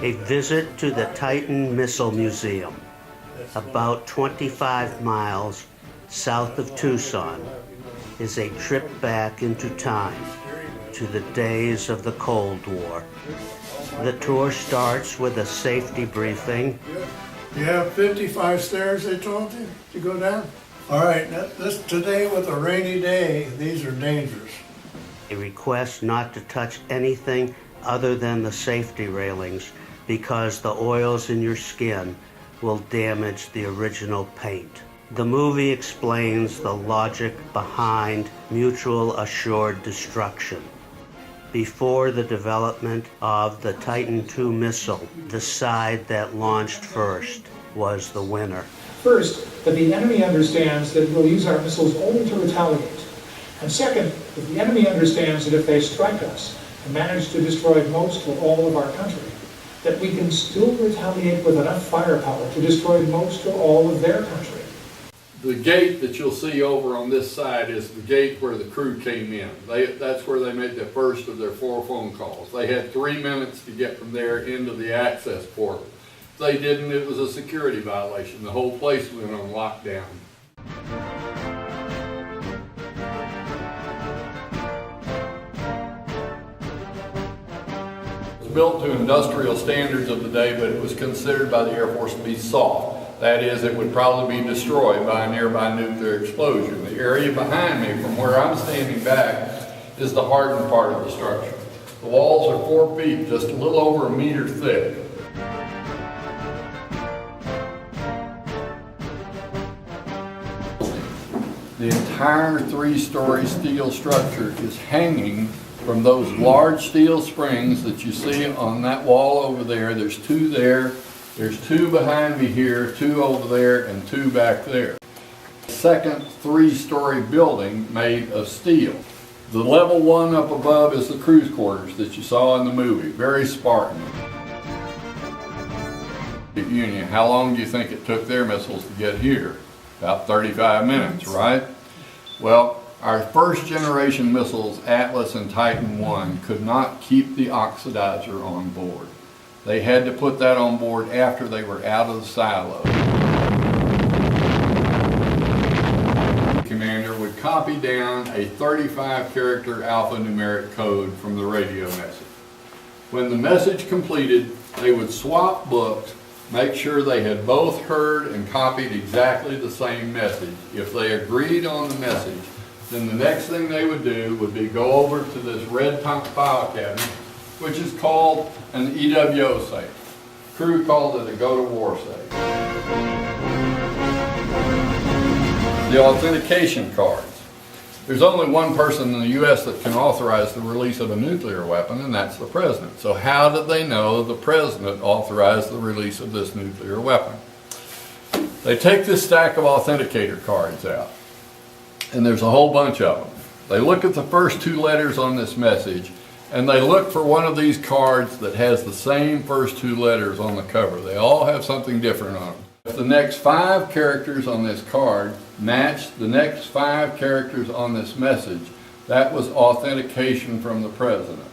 A visit to the Titan Missile Museum, about 25 miles south of Tucson, is a trip back into time to the days of the Cold War. The tour starts with a safety briefing. You have 55 stairs, they told you, to go down? All right, this today with a rainy day, these are dangerous. A request not to touch anything other than the safety railings because the oils in your skin will damage the original paint. The movie explains the logic behind mutual assured destruction. Before the development of the Titan II missile, the side that launched first was the winner. First, that the enemy understands that we'll use our missiles only to retaliate. And second, that the enemy understands that if they strike us and manage to destroy most or all of our country, that we can still retaliate with enough firepower to destroy most or all of their country. The gate that you'll see over on this side is the gate where the crew came in. That's where they made the first of their 4 phone calls. They had 3 minutes to get from there into the access portal. If they didn't, it was a security violation. The whole place went on lockdown. It was built to industrial standards of the day, but it was considered by the Air Force to be soft. That is, it would probably be destroyed by a nearby nuclear explosion. The area behind me, from where I'm standing back, is the hardened part of the structure. The walls are 4 feet, just a little over 1 meter thick. The entire 3-story steel structure is hanging from those large steel springs that you see on that wall over there. There's 2 there. There's 2 behind me here, 2 over there, and 2 back there. Second 3-story building made of steel. The level 1 up above is the crew's quarters that you saw in the movie. Very Spartan. Union, how long do you think it took their missiles to get here? About 35 minutes, right? Well, our first generation missiles, Atlas and Titan I, could not keep the oxidizer on board. They had to put that on board after they were out of the silo. The commander would copy down a 35-character alphanumeric code from the radio message. When the message completed, they would swap books, make sure they had both heard and copied exactly the same message. If they agreed on the message, then the next thing they would do would be go over to this red file cabinet, which is called an EWO safe. Crew called it a go-to-war safe. The authentication cards. There's only one person in the U.S. that can authorize the release of a nuclear weapon, and that's the president. So how did they know the president authorized the release of this nuclear weapon? They take this stack of authenticator cards out, and there's a whole bunch of them. They look at the first 2 letters on this message, and they look for one of these cards that has the same first 2 letters on the cover. They all have something different on them. If the next 5 characters on this card match the next 5 characters on this message, that was authentication from the president.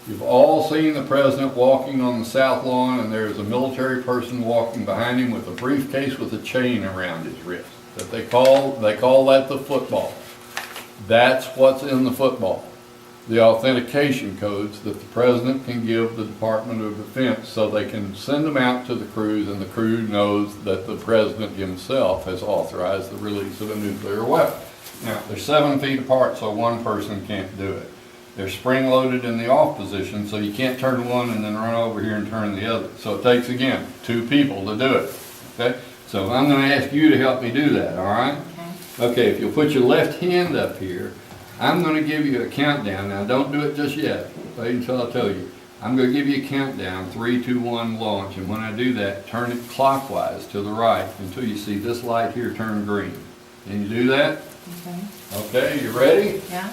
You've all seen the president walking on the south lawn, and there's a military person walking behind him with a briefcase with a chain around his wrist. They call that the football. That's what's in the football. The authentication codes that the president can give the Department of Defense so they can send them out to the crews, and the crew knows that the president himself has authorized the release of a nuclear weapon. Now, they're 7 feet apart, so one person can't do it. They're spring-loaded in the off position, so you can't turn one and then run over here and turn the other. So it takes, again, 2 people to do it. Okay? So I'm going to ask you to help me do that, all right? Okay, if you'll put your left hand up here, I'm going to give you a countdown. Now, don't do it just yet. Wait until I tell you. I'm going to give you a countdown, 3, 2, 1, launch. And when I do that, turn it clockwise to the right until you see this light here turn green. Can you do that? Okay. Okay, you ready? Yeah.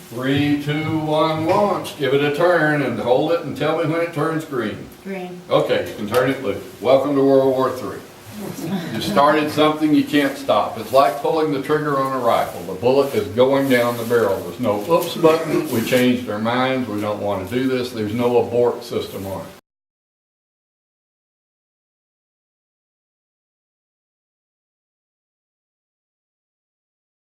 3, 2, 1, launch. Give it a turn and hold it and tell me when it turns green. Green. Okay, you can turn it loose. Welcome to World War III. You started something you can't stop. It's like pulling the trigger on a rifle. The bullet is going down the barrel. There's no oops button. We changed our minds. We don't want to do this. There's no abort system on it.